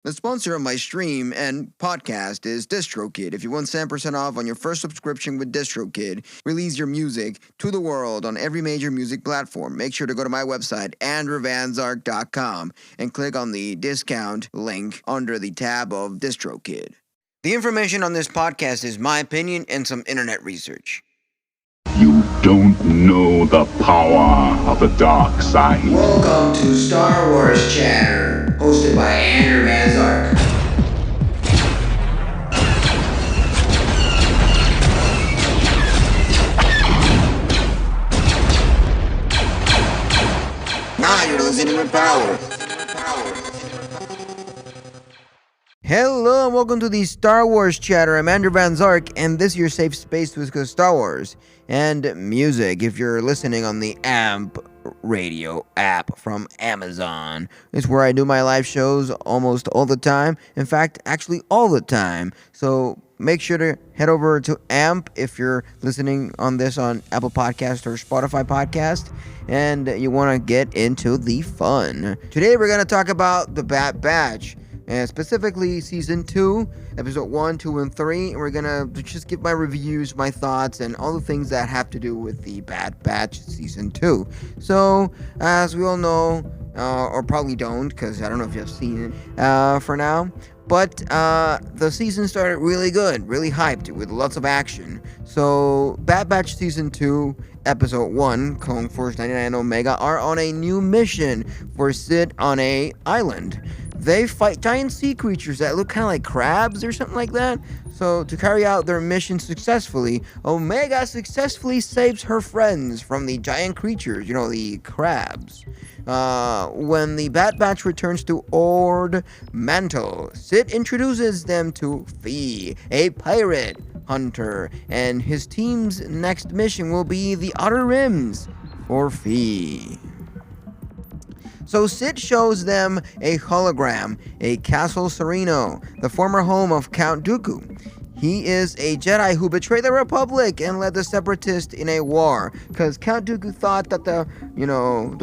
The sponsor of my stream and podcast is DistroKid. If you want 10% off on your first subscription with DistroKid, release your music to the world on every major music platform. Make sure to go to my website, andrewvanzark.com, and click on the discount link under the tab of DistroKid. The information on this podcast is my opinion and some internet research. You don't know the power of the dark side. Welcome to Star Wars Chatter, hosted by Andrew Van Zark. Now you're listening with power. Hello and welcome to the Star Wars Chatter. I'm Andrew Van Zark, and this is your safe space to discuss Star Wars and music. If you're listening on the AMP radio app from Amazon, it's where I do my live shows almost all the time. In fact, actually all the time. So make sure to head over to AMP if you're listening on this on Apple Podcast or Spotify Podcast, and you want to get into the fun. Today we're going to talk about The Bad Batch. And specifically Season 2, Episode 1, 2, and 3. And we're going to just give my reviews, my thoughts, and all the things that have to do with the Bad Batch Season 2. So, as we all know, or probably don't, because I don't know if you've seen it for now, but the season started really good, really hyped, with lots of action. So, Bad Batch Season 2, Episode 1, Clone Force 99 and Omega are on a new mission for Sid on a island. They fight giant sea creatures that look kind of like crabs or something like that. So to carry out their mission successfully, Omega successfully saves her friends from the giant creatures, the crabs. When the Bad Batch returns to Ord Mantell, Sid introduces them to Fee, a pirate hunter, and his team's next mission will be the Outer Rims for Fee. So Sid shows them a hologram, a Castle Sereno, the former home of Count Dooku. He is a Jedi who betrayed the Republic and led the Separatists in a war, because Count Dooku thought that the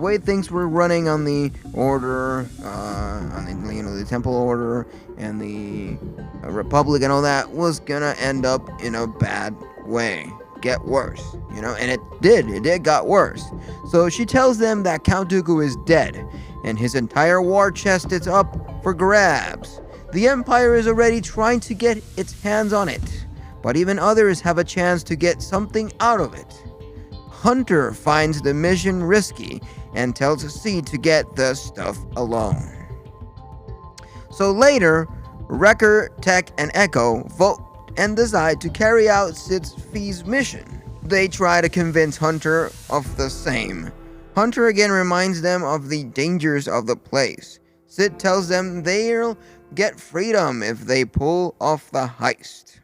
way things were running on the Order, the Temple Order and the Republic and all that was gonna end up in a bad way. Get worse, and it did got worse. So she tells them that Count Dooku is dead, and his entire war chest is up for grabs. The Empire is already trying to get its hands on it, but even others have a chance to get something out of it. Hunter finds the mission risky and tells Sid to get the stuff alone. So later, Wrecker, Tech, and Echo vote and decide to carry out Sid's Fee's mission. They try to convince Hunter of the same. Hunter again reminds them of the dangers of the place. Sid tells them they'll get freedom if they pull off the heist.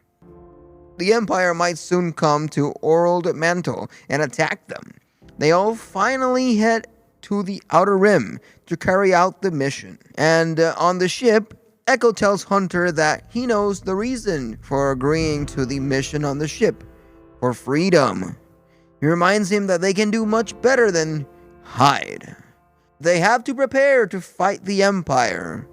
The Empire might soon come to Ord Mantell and attack them. They all finally head to the Outer Rim to carry out the mission. And on the ship, Echo tells Hunter that he knows the reason for agreeing to the mission on the ship, for freedom. He reminds him that they can do much better than hide. They have to prepare to fight the Empire.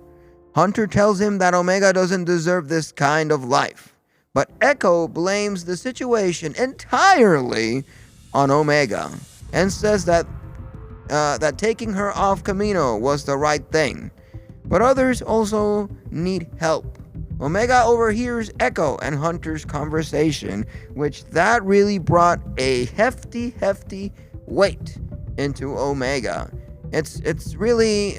Hunter tells him that Omega doesn't deserve this kind of life, but Echo blames the situation entirely on Omega and says that taking her off Kamino was the right thing. But others also need help. Omega overhears Echo and Hunter's conversation, which that really brought a hefty weight into Omega. It's really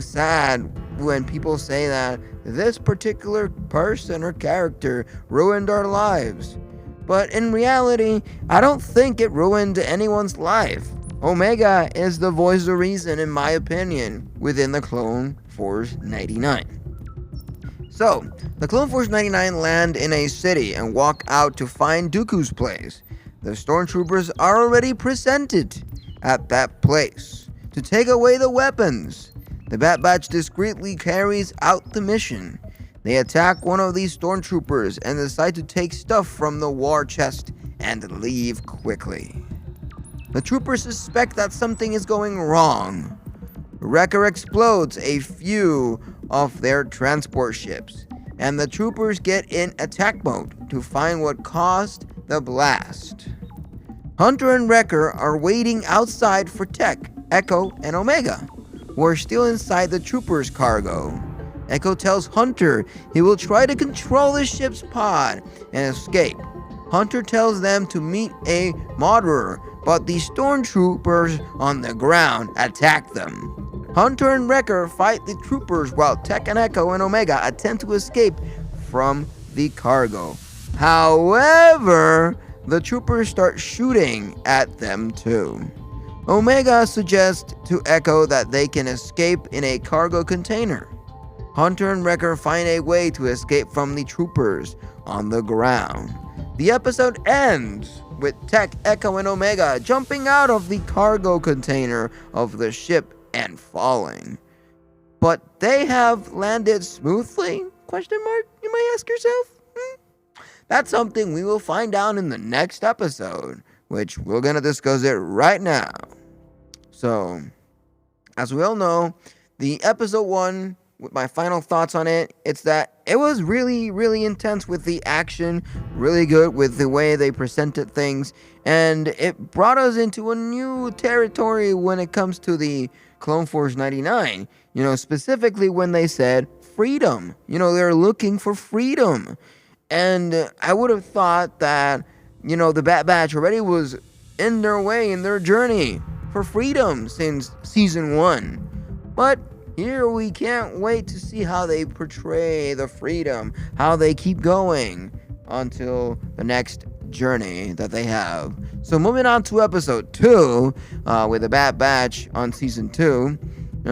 sad when people say that this particular person or character ruined our lives. But in reality, I don't think it ruined anyone's life. Omega is the voice of reason, in my opinion, within the Clone Force 99. So, the Clone Force 99 land in a city and walk out to find Dooku's place. The stormtroopers are already presented at that place to take away the weapons. The Bad Batch discreetly carries out the mission. They attack one of these stormtroopers and decide to take stuff from the war chest and leave quickly. The troopers suspect that something is going wrong. Wrecker explodes a few of their transport ships, and the troopers get in attack mode to find what caused the blast. Hunter and Wrecker are waiting outside for Tech, Echo, and Omega, who are still inside the troopers' cargo. Echo tells Hunter he will try to control the ship's pod and escape. Hunter tells them to meet a Mauderer, but the stormtroopers on the ground attack them. Hunter and Wrecker fight the troopers while Tech and Echo and Omega attempt to escape from the cargo. However, the troopers start shooting at them too. Omega suggests to Echo that they can escape in a cargo container. Hunter and Wrecker find a way to escape from the troopers on the ground. The episode ends with Tech, Echo, and Omega jumping out of the cargo container of the ship and falling. But they have landed smoothly? Question mark? You might ask yourself. That's something we will find out in the next episode, which we're going to discuss it right now. So, as we all know, the episode 1, with my final thoughts on it, it's that it was really, really intense with the action, really good with the way they presented things, and it brought us into a new territory when it comes to the Clone Force 99, specifically when they said freedom. They're looking for freedom. And I would have thought that, the Bad Batch already was in their way, in their journey for freedom since season 1. But here we can't wait to see how they portray the freedom, how they keep going until the next journey that they have. So moving on to episode 2, with the Bad Batch on season 2,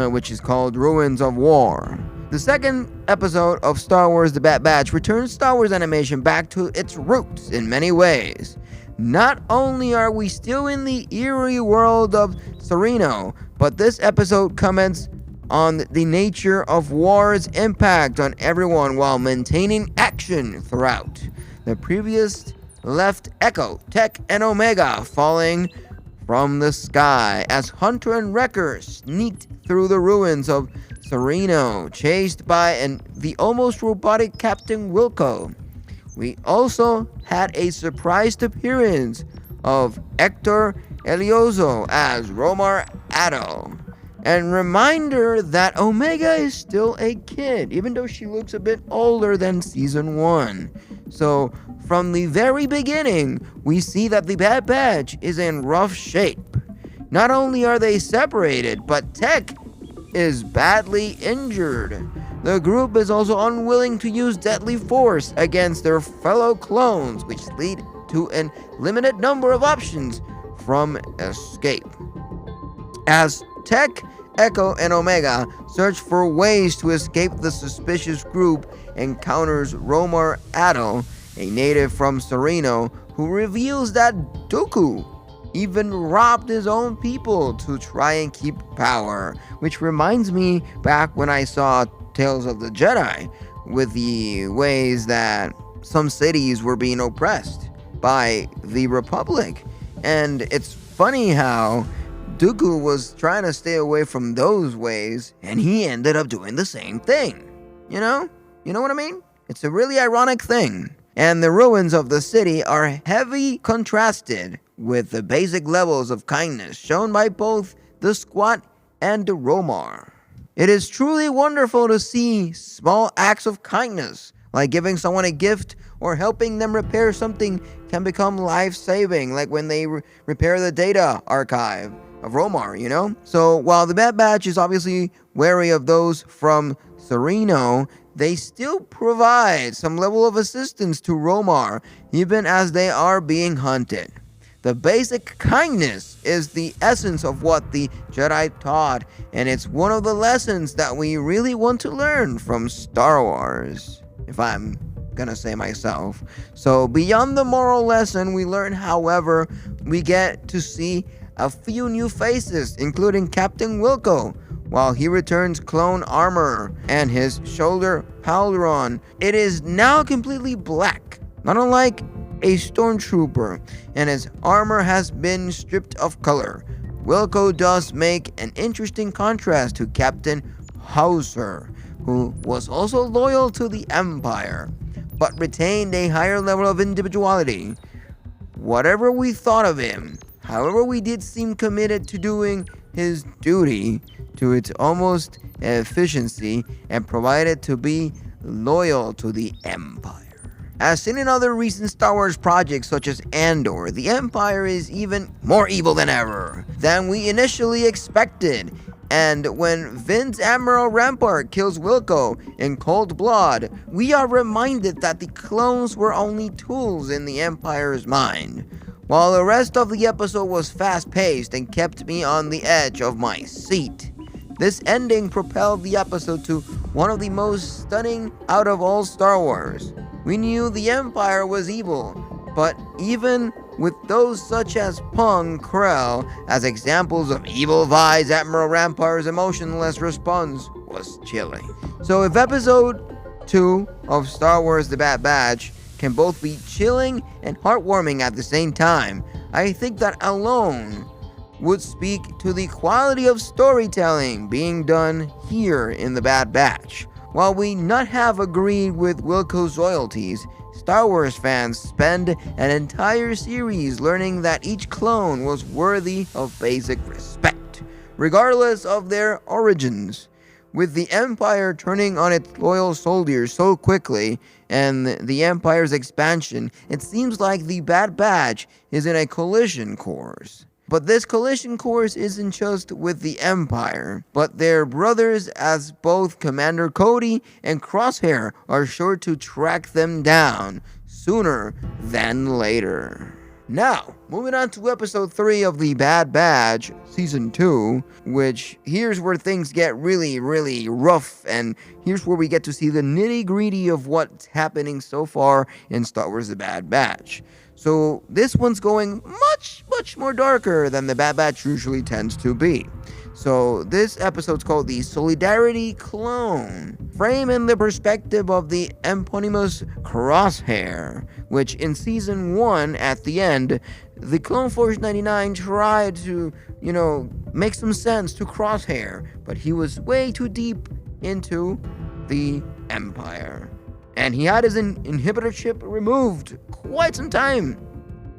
which is called Ruins of War. The second episode of Star Wars The Bad Batch returns Star Wars animation back to its roots in many ways. Not only are we still in the eerie world of Sereno, but this episode comments on the nature of war's impact on everyone while maintaining action throughout. The previous left Echo, Tech, and Omega falling from the sky as Hunter and Wrecker sneaked through the ruins of Sereno, chased by the almost robotic Captain Wilco. We also had a surprised appearance of Hector Elioso as Romar Atto. And reminder that Omega is still a kid, even though she looks a bit older than season 1. So, from the very beginning, we see that the Bad Batch is in rough shape. Not only are they separated, but Tech is badly injured. The group is also unwilling to use deadly force against their fellow clones, which lead to a limited number of options from escape. As Tech, Echo, and Omega search for ways to escape, the suspicious group encounters Romar Atto, a native from Sereno, who reveals that Dooku even robbed his own people to try and keep power, which reminds me back when I saw Tales of the Jedi, with the ways that some cities were being oppressed by the Republic. And it's funny how Dooku was trying to stay away from those ways, and he ended up doing the same thing. You know what I mean? It's a really ironic thing. And the ruins of the city are heavily contrasted with the basic levels of kindness shown by both the Squat and the Romar. It is truly wonderful to see small acts of kindness, like giving someone a gift or helping them repair something, can become life-saving, like when they repair the data archive of Romar, So while the Bad Batch is obviously wary of those from Sereno, they still provide some level of assistance to Romar, even as they are being hunted. The basic kindness is the essence of what the Jedi taught, and it's one of the lessons that we really want to learn from Star Wars, if I'm gonna say myself. So beyond the moral lesson we learn, however, we get to see a few new faces, including Captain Wilco, while he returns clone armor and his shoulder pauldron. It is now completely black, not unlike a stormtrooper, and his armor has been stripped of color. Wilco does make an interesting contrast to Captain Hauser, who was also loyal to the Empire, but retained a higher level of individuality. Whatever we thought of him, however, we did seem committed to doing his duty to its utmost efficiency and provided to be loyal to the Empire. As seen in other recent Star Wars projects such as Andor, the Empire is even more evil than ever than we initially expected. And when Vince Admiral Rampart kills Wilco in cold blood, we are reminded that the clones were only tools in the Empire's mind. While the rest of the episode was fast-paced and kept me on the edge of my seat, this ending propelled the episode to one of the most stunning out of all Star Wars. We knew the Empire was evil, but even with those such as Pung Krell as examples of evil Vice Admiral Rampart's emotionless response was chilling. So if episode 2 of Star Wars The Bad Batch can both be chilling and heartwarming at the same time, I think that alone would speak to the quality of storytelling being done here in The Bad Batch. While we not have agreed with Wilco's loyalties, Star Wars fans spend an entire series learning that each clone was worthy of basic respect, regardless of their origins. With the Empire turning on its loyal soldiers so quickly and the Empire's expansion, it seems like the Bad Batch is in a collision course. But this collision course isn't just with the Empire, but their brothers, as both Commander Cody and Crosshair are sure to track them down sooner than later. Now, moving on to episode 3 of The Bad Batch, season 2, which here's where things get really, really rough, and here's where we get to see the nitty-gritty of what's happening so far in Star Wars The Bad Batch. So this one's going much more darker than The Bad Batch usually tends to be. So this episode's called The Solidarity Clone, framed in the perspective of the eponymous Crosshair, which in season 1 at the end, the Clone Force 99 tried to, make some sense to Crosshair, but he was way too deep into the Empire. And he had his inhibitor chip removed quite some time.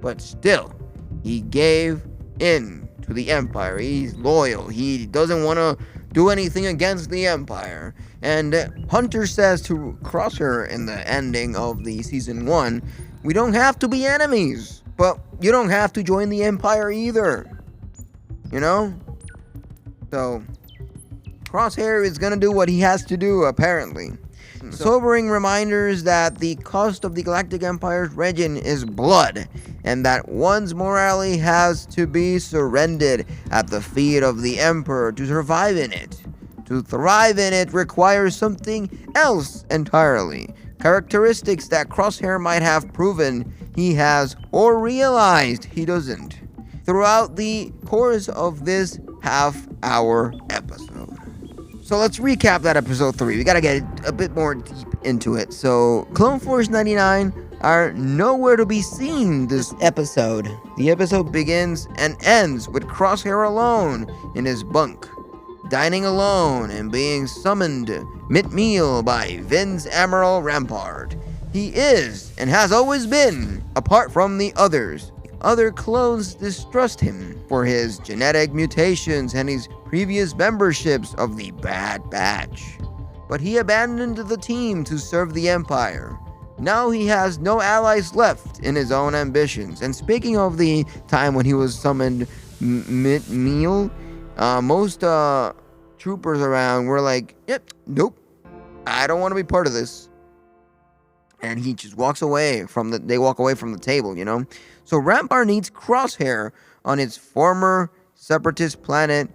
But still, he gave in to the Empire. He's loyal. He doesn't want to do anything against the Empire. And Hunter says to Crosshair in the ending of the season 1, we don't have to be enemies, but you don't have to join the Empire either. So, Crosshair is going to do what he has to do, apparently. Sobering reminders that the cost of the Galactic Empire's regime is blood, and that one's morality has to be surrendered at the feet of the Emperor to survive in it. To thrive in it requires something else entirely, characteristics that Crosshair might have proven he has or realized he doesn't, throughout the course of this half-hour episode. So let's recap that episode 3. We gotta get a bit more deep into it. So Clone Force 99 are nowhere to be seen this episode. The episode begins and ends with Crosshair alone in his bunk, dining alone and being summoned mid-meal by Vince Admiral Rampart. He is, and has always been, apart from the others. Other clones distrust him for his genetic mutations and his previous memberships of the Bad Batch. But he abandoned the team to serve the Empire. Now he has no allies left in his own ambitions. And speaking of the time when he was summoned mid-meal, most troopers around were like, nope, I don't want to be part of this. And he just walks away they walk away from the table, So Rampart needs Crosshair on its former separatist planet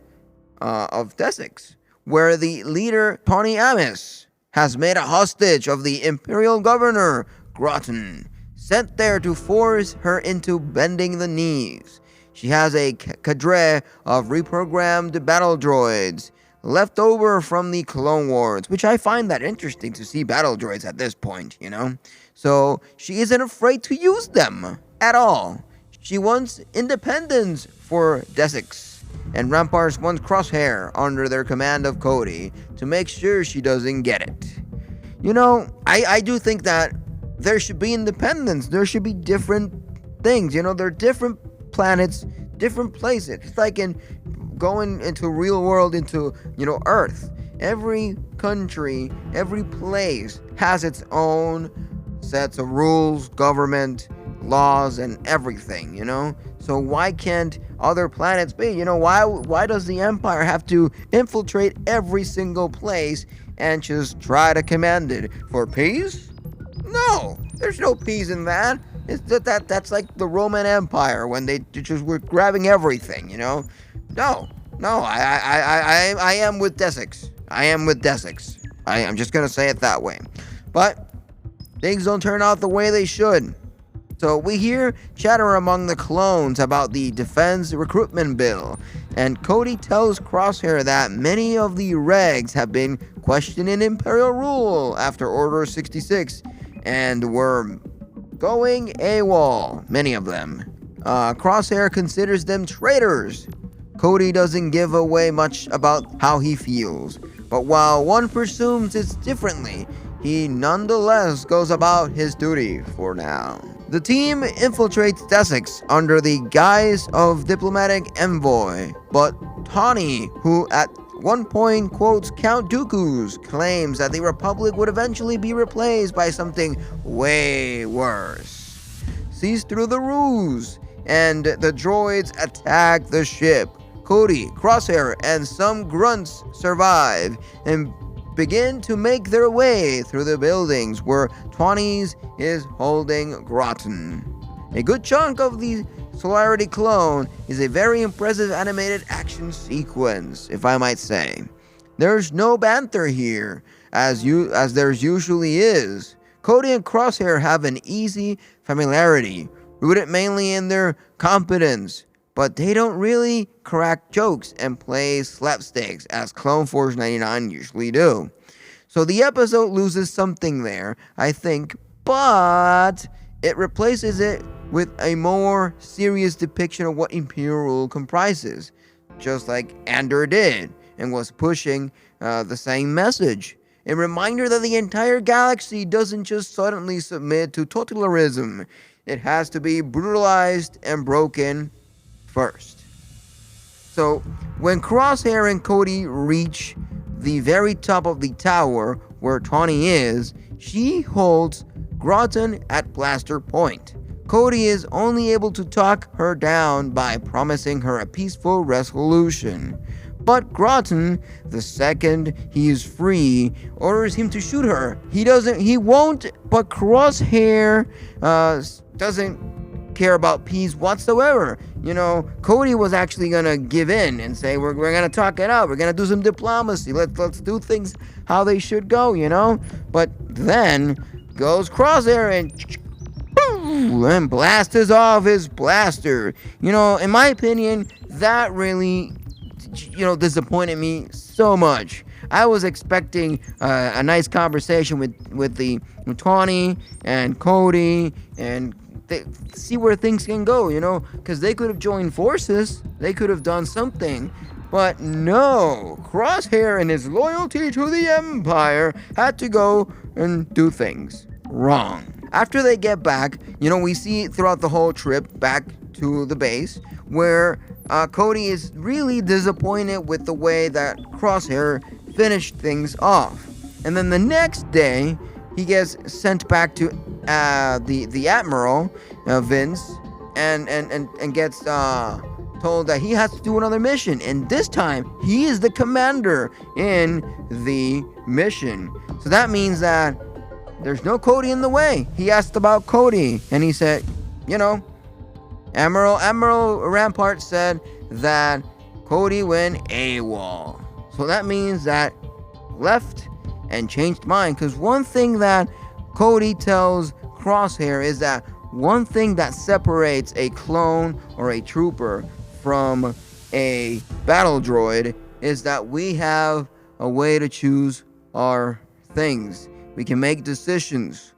of Desix, where the leader, Tawny Amis, has made a hostage of the Imperial Governor, Groton, sent there to force her into bending the knees. She has a cadre of reprogrammed battle droids left over from the Clone Wars, which I find that interesting to see battle droids at this point, So she isn't afraid to use them at all. She wants independence for Desix. and Ramparts wants Crosshair under their command of Cody to make sure she doesn't get it. I do think that there should be independence. There should be different things. There are different planets, different places. It's like in going into real world, into, Earth. Every country, every place has its own sets of rules, government, laws, and everything, So why can't other planets be? Why does the Empire have to infiltrate every single place and just try to command it? For peace? No, there's no peace in that. That's like the Roman Empire when they just were grabbing everything, No, I am with Desix. I'm just gonna say it that way. But things don't turn out the way they should. So we hear chatter among the clones about the defense recruitment bill, and Cody tells Crosshair that many of the regs have been questioning Imperial rule after Order 66 and were going AWOL, many of them. Crosshair considers them traitors. Cody doesn't give away much about how he feels, but while one presumes it's differently, he nonetheless goes about his duty for now. The team infiltrates Desix under the guise of diplomatic envoy, but Tawny, who at one point quotes Count Dooku's, claims that the Republic would eventually be replaced by something way worse, sees through the ruse, and the droids attack the ship. Cody, Crosshair, and some grunts survive and begin to make their way through the buildings where Tawny's is holding Groton. A good chunk of the Solarity clone is a very impressive animated action sequence, if I might say. There's no banter here, as there usually is. Cody and Crosshair have an easy familiarity, rooted mainly in their competence, but they don't really crack jokes and play slapsticks as Clone Force 99 usually do. So the episode loses something there, I think, but it replaces it with a more serious depiction of what Imperial rule comprises, just like Andor did, and was pushing the same message. A reminder that the entire galaxy doesn't just suddenly submit to totalitarianism. It has to be brutalized and broken first. So when Crosshair and Cody reach the very top of the tower where Tawny is, she holds Groton at blaster point. Cody is only able to talk her down by promising her a peaceful resolution. But Groton, the second he is free, orders him to shoot her. He won't, but Crosshair doesn't care about peace whatsoever. Cody was actually gonna give in and say, we're gonna talk it out, we're gonna do some diplomacy, let's do things how they should go, But then goes Crosshair and blasts off his blaster. In my opinion, that really, disappointed me so much. I was expecting a nice conversation with Tawny and Cody and see where things can go, because they could have joined forces, they could have done something, but no, Crosshair and his loyalty to the Empire had to go and do things wrong. After they get back, we see throughout the whole trip back to the base where Cody is really disappointed with the way that Crosshair finished things off. And then the next day, he gets sent back to the Admiral, Vince, and gets told that he has to do another mission. And this time, he is the commander in the mission. So that means that there's no Cody in the way. He asked about Cody, and he said, Admiral Rampart said that Cody went AWOL. So that means that left and changed mind. Because one thing that Cody tells Crosshair is that one thing that separates a clone or a trooper from a battle droid is that we have a way to choose our things. We can make decisions.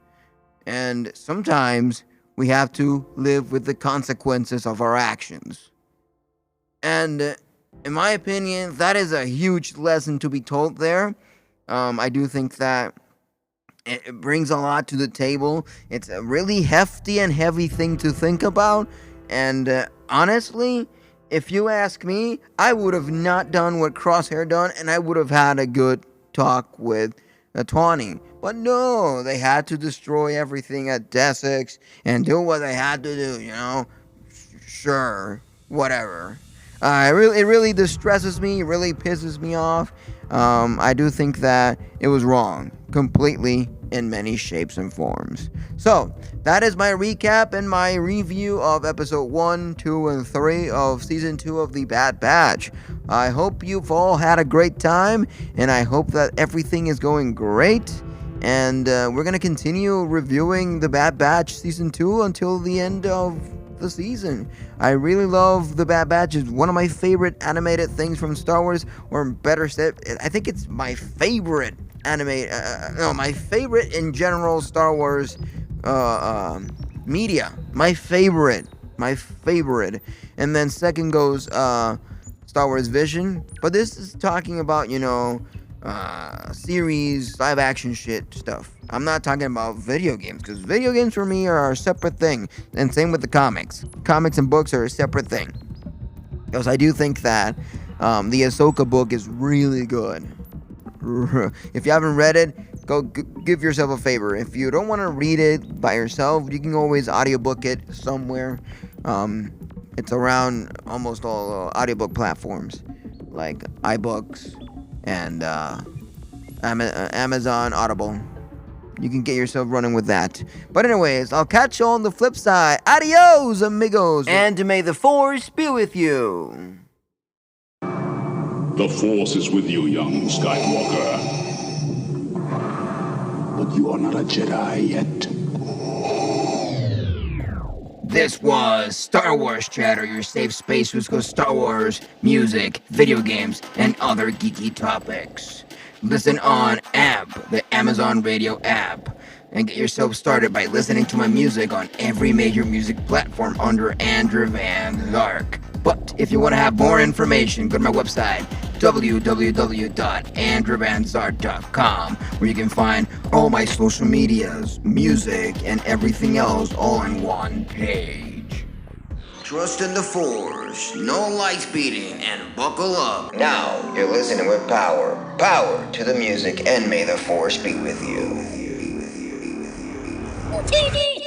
And sometimes we have to live with the consequences of our actions. And in my opinion, that is a huge lesson to be told there. I do think that it brings a lot to the table. It's a really hefty and heavy thing to think about. And honestly, if you ask me, I would have not done what Crosshair done, and I would have had a good talk with Tawny. But no, they had to destroy everything at Desix and do what they had to do, you know? Sure, whatever. It really distresses me, it really pisses me off. I do think that it was wrong, completely, in many shapes and forms. So, that is my recap and my review of episode 1, 2, and 3 of season 2 of The Bad Batch. I hope you've all had a great time, and I hope that everything is going great. And we're going to continue reviewing The Bad Batch season 2 until the end of the season. I really love The Bad Batch. It's one of my favorite animated things from Star Wars, or better said, I think it's my favorite my favorite in general Star Wars media. My favorite. And then second goes Star Wars Vision. But this is talking about, series, live action shit stuff. I'm not talking about video games, because video games for me are a separate thing. And same with the comics. Comics and books are a separate thing. Because I do think that the Ahsoka book is really good. If you haven't read it, go give yourself a favor. If you don't want to read it by yourself, you can always audiobook it somewhere. It's around almost all audiobook platforms, like iBooks and Amazon Audible. You can get yourself running with that. But anyways, I'll catch you on the flip side. Adios, amigos. And may the Force be with you. The Force is with you, young Skywalker. But you are not a Jedi yet. This was Star Wars Chatter, your safe space with Star Wars, music, video games, and other geeky topics. Listen on AMP, the Amazon Radio app, and get yourself started by listening to my music on every major music platform under Andrew Van Zark. But if you want to have more information, go to my website, www.andrewvanzart.com, where you can find all my social medias, music, and everything else all in one page. Trust in the Force, no light speeding, and buckle up. Now you're listening with power. Power to the music, and may the Force be with you. TV